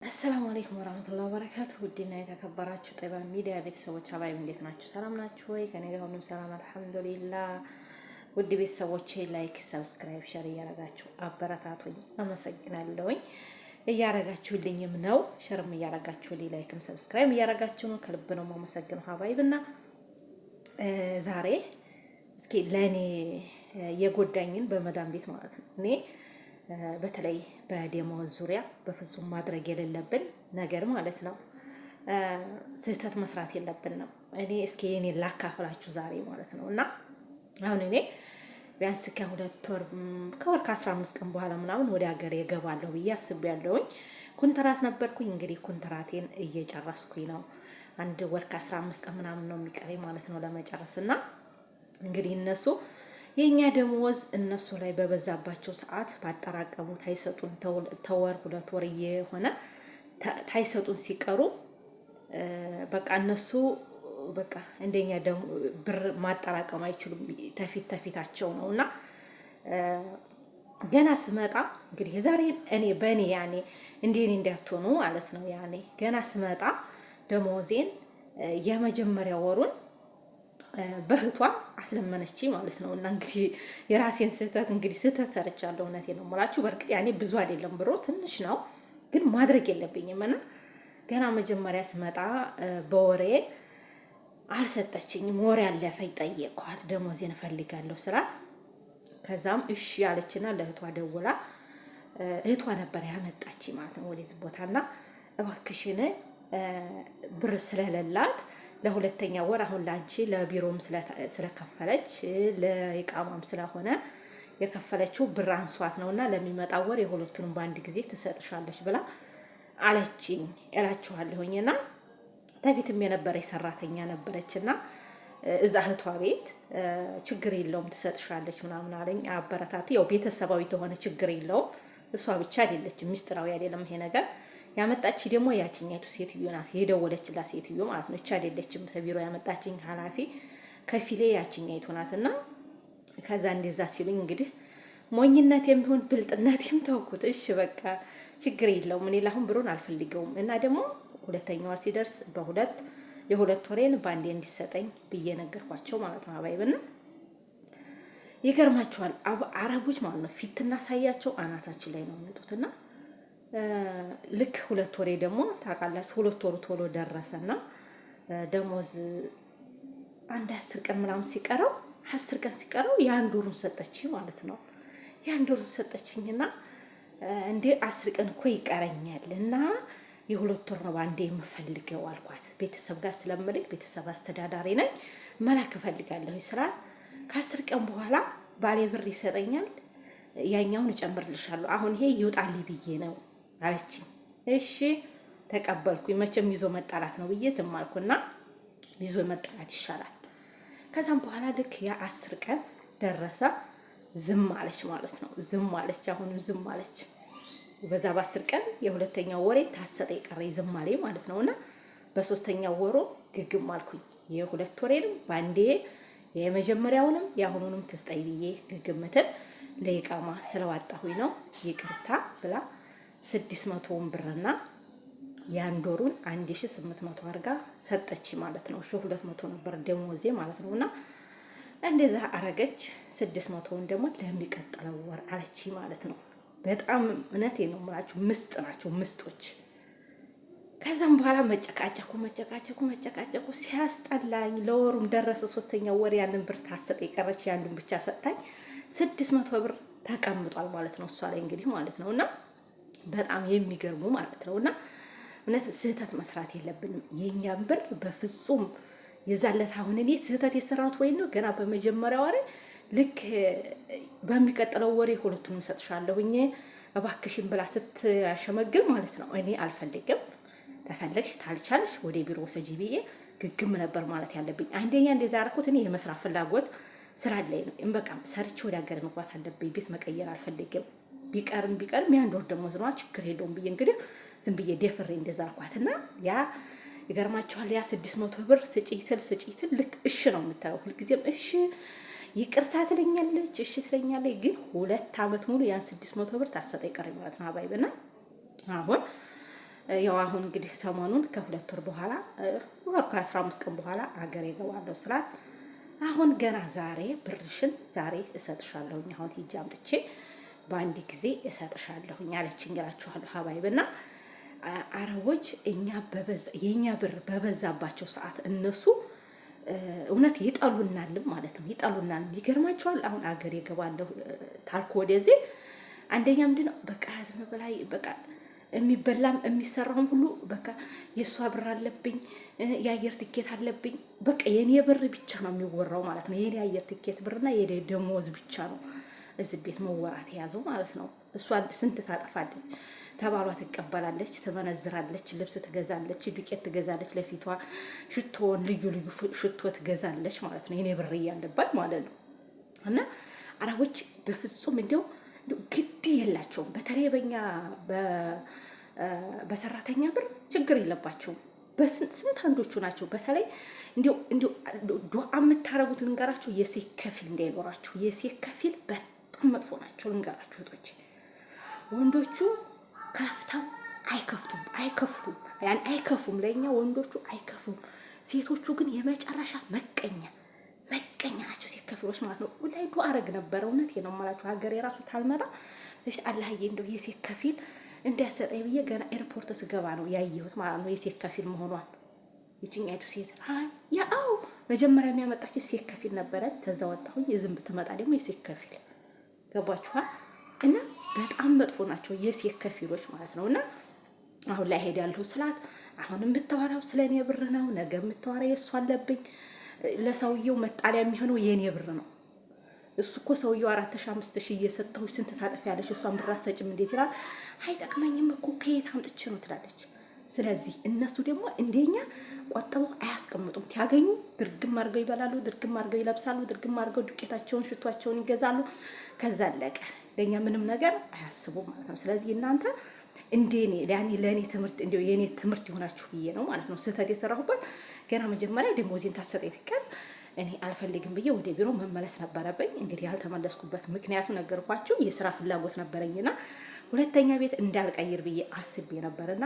አሰላሙ አለይኩም ወራህመቱላሂ ወበረካቱ። ውድና የተከበራችሁ ጠይባ ሚዲያ ቤተሰቦች አባይ እንዴት ናችሁ? ሰላም ናችሁ ወይ? ከኔ ጋር ሁሉም ሰላም አልሐምዱሊላህ። ውድ ቤተሰቦቼ ላይክ፣ ሰብስክራይብ፣ ሸር እያረጋችሁ አበረታቱኝ። አመሰግናለሁኝ። እያረጋችሁልኝም ነው ሸርም እያረጋችሁልኝ ላይክም ሰብስክራይብ እያረጋችሁ ነው። ከልብ ነው የማመሰግነው ሀባይብና ዛሬ እስኪ ለኔ የጎዳኝን በመዳም ቤት ማለት ነው እኔ በተለይ በደሞዝ ዙሪያ በፍጹም ማድረግ የሌለብን ነገር ማለት ነው። ስህተት መስራት የለብንም። እኔ እስኪ እኔ ላካፍላችሁ ዛሬ ማለት ነው። እና አሁን እኔ ቢያንስ ከወር ከ15 ቀን በኋላ ምናምን ወደ ሀገር እገባለሁ ብዬ አስቤያለሁኝ። ኮንትራት ነበርኩኝ እንግዲህ ኮንትራቴን እየጨረስኩኝ ነው። አንድ ወር ከ15 ቀን ምናምን ነው የሚቀረኝ ማለት ነው ለመጨረስ እና እንግዲህ እነሱ የኛ ደሞዝ እነሱ ላይ በበዛባቸው ሰዓት ባጠራቀሙ ታይሰጡን ተወር 2 ወር የሆነ ታይሰጡን ሲቀሩ በቃ እነሱ በቃ እንደኛ ደሞ ብር ማጠራቀም አይችሉም። ተፊታቸው ነውና ገና ስመጣ እንግዲህ የዛሬ እኔ በእኔ ያኔ እንዴኔ እንዳትሆኑ ማለት ነው። ያኔ ገና ስመጣ ደሞዜን የመጀመሪያ ወሩን በህቷ አስለመነች ማለት ነው። እና እንግዲህ የራሴን ስህተት ሰርቻለሁ። እውነቴን ነው የምላችሁ። በርግጥ ያኔ ብዙ አይደለም ብሮ ትንሽ ነው፣ ግን ማድረግ የለብኝም እና ገና መጀመሪያ ስመጣ በወሬ አልሰጠችኝም። ወሬ አለፈኝ። ጠየቅኳት ደሞዜን እፈልጋለሁ ስራት፣ ከዛም እሺ ያለችና ለእህቷ ደውላ እህቷ ነበር ያመጣች ማለት ነው ወደዚህ ቦታና እባክሽን ብር ስለሌላት ለሁለተኛ ወር አሁን ላንቺ ለቢሮም ስለከፈለች ለኢቃማም ስለሆነ የከፈለችው ብር አንሷት ነውና ለሚመጣው ወር የሁለቱንም በአንድ ጊዜ ትሰጥሻለች ብላ አለችኝ እላችኋለሁኝና ተፊትም የነበረች ሰራተኛ ነበረችና እዛ እህቷ ቤት ችግር የለውም ትሰጥሻለች ምናምን አለኝ። አበረታቱ። ያው ቤተሰባዊ ተሆነ ችግር የለውም። እሷ ብቻ አይደለችም፣ ሚስጥራዊ አይደለም ይሄ ነገር። ያመጣች ደግሞ ያቺኛቱ ሴትዮ ናት፣ የደወለችላት ሴትዮ ማለት ነው። እቻ አይደለችም ተቢሮ ያመጣችኝ ኃላፊ ከፊሌ ያቺኛይቱ ናትና ከዛ እንደዛ ሲሉኝ እንግዲህ ሞኝነት የሚሆን ብልጥነትም ተውኩት። እሺ በቃ ችግር የለውም እኔ ለአሁን ብሩን አልፈልገውም እና ደግሞ ሁለተኛው ወር ሲደርስ የሁለት ወሬን ባንዴ እንዲሰጠኝ ብዬ ነገርኳቸው ማለት ነው። አባይብና ይገርማቸዋል አረቦች ማለት ነው። ፊትና ሳያቸው አናታችን ላይ ነው የሚመጡትና ልክ 2 ወሬ ደግሞ ታውቃላችሁ 2 ወሩ ቶሎ ደረሰና ደሞዝ አንድ 10 ቀን ምናምን ሲቀረው 10 ቀን ሲቀረው የአንድ ወሩን ሰጠችኝ ማለት ነው። የአንድ ወሩን ሰጠችኝና እንዴ 10 ቀን እኮ ይቀረኛል እና የ2 ወር ነው ባንዴ የምፈልገው አልኳት። ቤተሰብ ጋር ስለምልክ ቤተሰብ አስተዳዳሪ ነኝ መላክ እፈልጋለሁ ስራት ከ10 ቀን በኋላ ባሌ ብር ይሰጠኛል ያኛውን እጨምርልሻለሁ አሁን ይሄ ይውጣልኝ ብዬ ነው አለችኝ። እሺ ተቀበልኩኝ። መቼም ይዞ መጣላት ነው ብዬ ዝም አልኩና ይዞ መጣላት ይሻላል። ከዛም በኋላ ልክ ያ10 ቀን ደረሰ። ዝም አለች ማለት ነው። ዝም አለች፣ አሁንም ዝም አለች። በዛ በ10 ቀን የሁለተኛው ወሬ ታሰጠ የቀረ ዝም አለኝ ማለት ነውና በሶስተኛው ወሩ ግግም አልኩኝ። የ2 ወሬንም ባንዴ የመጀመሪያውንም ያሁኑንም ትስጠይ ብዬ ግግምትን ለይቃማ ስለዋጣሁኝ ነው ይቅርታ ብላ 600 ብርና የአንድ ወሩን 1800 አርጋ ሰጠች ማለት ነው። 200 ነበር ደሞዜ ማለት ነውና እንደዛ አረገች። 600ን ደግሞ ለሚቀጥለው ወር አለች ማለት ነው። በጣም እውነቴን ነው የምላችሁ ምስጥ ናቸው ምስጦች። ከዛም በኋላ መጨቃጨቁ ሲያስጠላኝ ለወሩም ደረሰ። ሶስተኛው ወር ያንን ብር ታሰጠ የቀረች ያንዱን ብቻ ሰጣኝ። 600 ብር ተቀምጧል ማለት ነው እሷ ላይ እንግዲህ ማለት ነውና በጣም የሚገርሙ ማለት ነውና እውነት ስህተት መስራት የለብንም። የኛን ብር በፍጹም የዛለት አሁን እኔ ስህተት የሰራሁት ወይ ነው ገና በመጀመሪያው ወሬ ልክ በሚቀጥለው ወሬ ሁለቱንም ሰጥሻለሁኝ እባክሽን ብላ ስትያሸመግል ማለት ነው። እኔ አልፈልግም፣ ተፈለግሽ ታልቻልሽ ወደ ቢሮ ወሰጂ ብዬ ግግም ነበር ማለት ያለብኝ። አንደኛ እንደዛ ያደረኩት እኔ የመስራት ፍላጎት ስላለኝ ነው። በቃ ሰርቼ ወደ ሀገር መግባት አለብኝ። ቤት መቀየር አልፈልግም። ቢቀርም ያንድ ወር ደሞዝ ነው ችግር የለውም ብዬ እንግዲህ ዝም ብዬ ደፍሬ እንደዛ አልኳትና ያ ይገርማችኋል ያ 600 ብር ስጪትል ልክ እሺ ነው የምታየው። ሁልጊዜም እሺ ይቅርታ ትለኛለች፣ እሺ ትለኛለች። ግን 2 አመት ሙሉ ያን 600 ብር ታሰጠ ይቀር ማለት ነው አባይበና አሁን ያው አሁን እንግዲህ ሰሞኑን ከ2 ወር በኋላ ወር ከ15 ቀን በኋላ አገር እገባለሁ ስላት አሁን ገና ዛሬ ብርሽን ዛሬ እሰጥሻለሁኝ አሁን ሂጅ አምጥቼ በአንድ ጊዜ እሰጥሻለሁኝ አለችኝ እላችኋለሁ ሀባይብና አረቦች የኛ ብር በበዛባቸው ሰዓት እነሱ እውነት ይጠሉናል ማለት ነው። ይጠሉናል። ይገርማቸዋል። አሁን አገር እገባለሁ ታልኩ ወደዚህ አንደኛ ምንድነው በቃ ዝም በላይ በቃ የሚበላም የሚሰራውም ሁሉ በቃ የሷ ብር አለብኝ የአየር ትኬት አለብኝ በቃ የኔ ብር ብቻ ነው የሚወራው ማለት ነው። የኔ አየር ትኬት ብርና የኔ ደሞዝ ብቻ ነው እዚህ ቤት መወራት የያዘው ማለት ነው። እሷ ስንት ታጠፋለች፣ ተባሏ ትቀበላለች፣ ትመነዝራለች፣ ልብስ ትገዛለች፣ ዱቄት ትገዛለች፣ ለፊቷ ሽቶን ልዩ ልዩ ሽቶ ትገዛለች ማለት ነው። የኔ ብር እያለባት ማለት ነው። እና አረቦች በፍጹም እንደው ግድ የላቸውም። በተለይ በእኛ በሰራተኛ ብር ችግር የለባቸውም። በስንት አንዶቹ ናቸው። በተለይ እንዲሁ ዱዓ የምታረጉት ልንገራችሁ፣ የሴት ከፊል እንዳይኖራችሁ። የሴት ከፊል በጣም መጥፎ ናቸው ልንገራችሁ እህቶቼ። ወንዶቹ ከፍተው አይከፍቱም፣ ያን አይከፉም። ለእኛ ወንዶቹ አይከፉም። ሴቶቹ ግን የመጨረሻ መቀኛ ናቸው ሴት ከፊሎች ማለት ነው። ላይ ዱዓ አረግ ነበር። እውነቴ ነው የማላችሁ ሀገር የራሱ ታልመራ በፊት አላህዬ እንደው የሴት ከፊል እንዲያሰጠኝ ብዬ ገና ኤርፖርት ስገባ ነው ያየሁት ማለት ነው የሴት ከፊል መሆኗን። ይችኛይቱ ሴት ያው መጀመሪያ የሚያመጣች ሴት ከፊል ነበረች። ተዛ ወጣሁኝ የዝም ብትመጣ ደግሞ የሴት ከፊል ገባችኋል። እና በጣም መጥፎ ናቸው የሴት ከፊሎች ማለት ነው። እና አሁን ላይ ሄዳለሁ ስላት አሁን የምታወራው ስለኔ ብር ነው፣ ነገ የምታወራ የእሱ አለብኝ። ለሰውየው መጣሊያ የሚሆነው የኔ ብር ነው። እሱ እኮ ሰውየው 4000 5000 እየሰጠሁሽ ስንት ታጠፊያለሽ? እሷን ብር አትሰጭም እንዴት ይላል። አይጠቅመኝም እኮ ከየት አምጥቼ ነው ትላለች። ስለዚህ እነሱ ደግሞ እንደኛ ቆጥበው አያስቀምጡም። ያገኙ ድርግም አድርገው ይበላሉ፣ ድርግም አድርገው ይለብሳሉ፣ ድርግም አድርገው ዱቄታቸውን ሽቷቸውን ይገዛሉ። ከዛ አለቀ። ለኛ ምንም ነገር አያስቡም ማለት ነው። ስለዚህ እናንተ እንደኔ ለኔ ትምህርት እንደው የኔ ትምህርት ይሆናችሁ ብዬ ነው ማለት ነው። ስህተት የሰራሁበት ገና መጀመሪያ ደሞዜን ታሰጠኝ ትከል እኔ አልፈልግም ብዬ ወደ ቢሮ መመለስ ነበረብኝ። እንግዲህ ያልተመለስኩበት ምክንያቱ ነገርኳችሁ። የስራ ፍላጎት ነበረኝና ሁለተኛ ቤት እንዳልቀይር ብዬ አስቤ ነበርና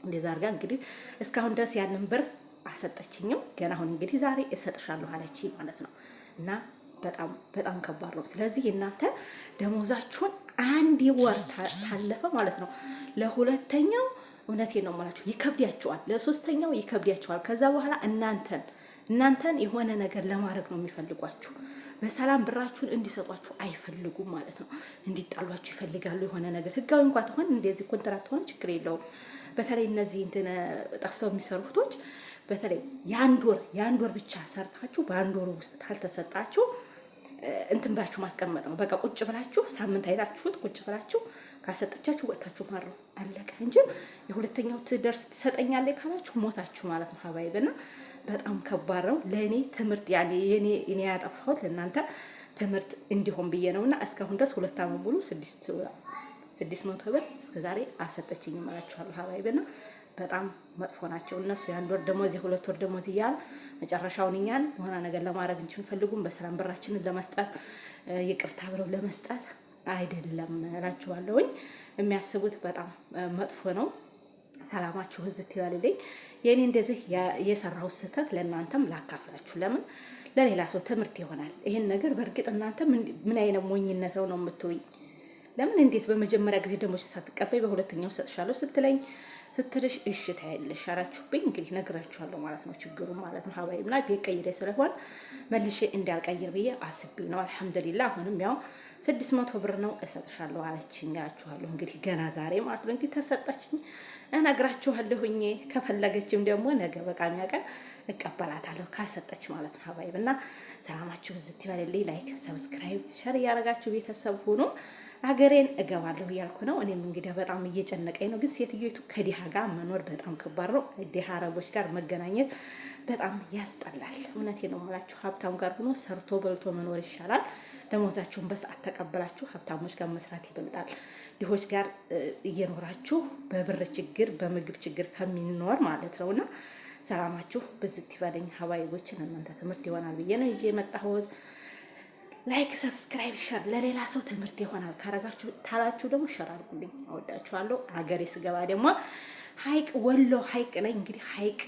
እንደዛ አድርጋ እንግዲህ እስካሁን ድረስ ያንን ብር አልሰጠችኝም። ገና አሁን እንግዲህ ዛሬ እሰጥሻለሁ አለች ማለት ነው። እና በጣም ከባድ ነው። ስለዚህ እናንተ ደሞዛችሁን አንድ ወር ታለፈ ማለት ነው ለሁለተኛው እውነቴን ነው የምላችሁ ይከብዳቸዋል፣ ለሶስተኛው ይከብዳቸዋል። ከዛ በኋላ እናንተን የሆነ ነገር ለማድረግ ነው የሚፈልጓችሁ። በሰላም ብራችሁን እንዲሰጧችሁ አይፈልጉም ማለት ነው። እንዲጣሏችሁ ይፈልጋሉ። የሆነ ነገር ህጋዊ እንኳን ተሆን እንደዚህ ኮንትራት ተሆን ችግር የለውም። በተለይ እነዚህ ጠፍተው የሚሰሩ እህቶች በተለይ የአንድ ወር ብቻ ሰርታችሁ በአንድ ወር ውስጥ ካልተሰጣችሁ እንትን ብላችሁ ማስቀመጥ ነው። በቃ ቁጭ ብላችሁ ሳምንት አይታችሁት ቁጭ ብላችሁ ካልሰጠቻችሁ ወጣችሁ ማረው አለቀ እንጂ የሁለተኛው ትደርስ ትሰጠኛለች ካላችሁ ሞታችሁ ማለት ነው ሀባይብና በጣም ከባድ ነው። ለኔ ትምህርት ያኔ እኔ ያጠፋሁት ለእናንተ ትምህርት እንዲሆን ብዬ ነውና እስካሁን ድረስ 2 ዓመት ሙሉ 600 ብር እስከዛሬ አልሰጠችኝም እላችኋለሁ ሀባይብና በጣም መጥፎ ናቸው እነሱ። የአንድ ወር ደሞዝ የ2 ወር ደሞዝ እያሉ መጨረሻውን እኛን የሆነ ነገር ለማድረግ እንፈልጉም በሰላም ብራችንን ለመስጠት ይቅርታ ብለው ለመስጠት አይደለም እላችኋለሁኝ። የሚያስቡት በጣም መጥፎ ነው። ሰላማችሁ ህዝት ይበልልኝ። የኔ እንደዚህ የሰራው ስህተት ለእናንተም ላካፍላችሁ። ለምን ለሌላ ሰው ትምህርት ይሆናል ይሄን ነገር። በእርግጥ እናንተ ምን አይነት ሞኝነት ነው የምትሉኝ? ለምን እንዴት በመጀመሪያ ጊዜ ደሞዝ ሳትቀበይ በሁለተኛው ሰጥሻለሁ ስትልሽ እሺ ታያለሽ አላችሁብኝ። እንግዲህ ነግራችኋለሁ ማለት ነው ችግሩ ማለት ነው ሀባይብና ቤት ቀይሬ ስለሆነ መልሼ እንዳልቀይር ብዬ አስቤ ነው። አልሐምዱሊላህ አሁንም ያው 600 ብር ነው እሰጥሻለሁ አለችኝ እላችኋለሁ። እንግዲህ ገና ዛሬ ማለት ነው እንግዲህ ተሰጠችኝ እነግራችኋለሁኝ። ከፈለገችም ደግሞ ነገ በቃሚያ ቀን እቀበላታለሁ ካልሰጠች ማለት ነው ሀባይብና ሰላማችሁ ዝት ይበልልኝ። ላይክ ሰብስክራይብ ሸር እያደረጋችሁ ቤተሰብ ሁኑ። ሀገሬን እገባለሁ እያልኩ ነው። እኔም እንግዲህ በጣም እየጨነቀኝ ነው። ግን ሴትዮቱ ከዲሃ ጋር መኖር በጣም ከባድ ነው። ዲሃ አረቦች ጋር መገናኘት በጣም ያስጠላል። እውነቴን ነው የምላችሁ። ሀብታም ጋር ሆኖ ሰርቶ በልቶ መኖር ይሻላል። ደሞዛችሁን በሰዓት ተቀበላችሁ ሀብታሞች ጋር መስራት ይበልጣል። ድሆች ጋር እየኖራችሁ በብር ችግር በምግብ ችግር ከሚኖር ማለት ነውና ሰላማችሁ ብዝት ይበለኝ ሀባይቦችን። እናንተ ትምህርት ይሆናል ብዬ ነው ይዤ የመጣሁት። ላይክ ሰብስክራይብ ሸር ለሌላ ሰው ትምህርት ይሆናል ካረጋችሁ ታላችሁ ደግሞ ሸር አድርጉልኝ። አወዳችኋለሁ። ሀገሬ ስገባ ደግሞ ሀይቅ ወሎ ሀይቅ ላይ እንግዲህ ሀይቅ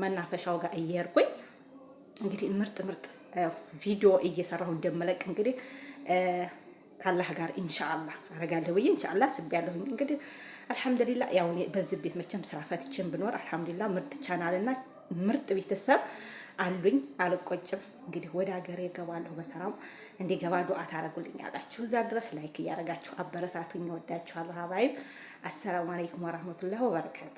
መናፈሻው ጋር እየሄድኩኝ እንግዲህ ምርጥ ቪዲዮ እየሰራሁ እንደመለቅ እንግዲህ ካላህ ጋር ኢንሻአላህ አረጋለሁ ብዬ ኢንሻአላህ አስቤያለሁኝ። እንግዲህ አልሐምዱሊላህ ያው በዚህ ቤት መቼም ስራ ፈትቼም ብኖር አልሐምዱሊላህ ምርጥ ቻናልና ምርጥ ቤተሰብ አሉኝ። አልቆጭም። እንግዲህ ወደ ሀገሬ እገባለሁ በሰላም እንዲገባ ዱዓ ታረጉልኛላችሁ። እዛ ድረስ ላይክ እያረጋችሁ አበረታቱኝ። ወዳችኋለሁ። ሀባይብ አሰላሙ አለይኩም ወራህመቱላሂ ወበረካቱ።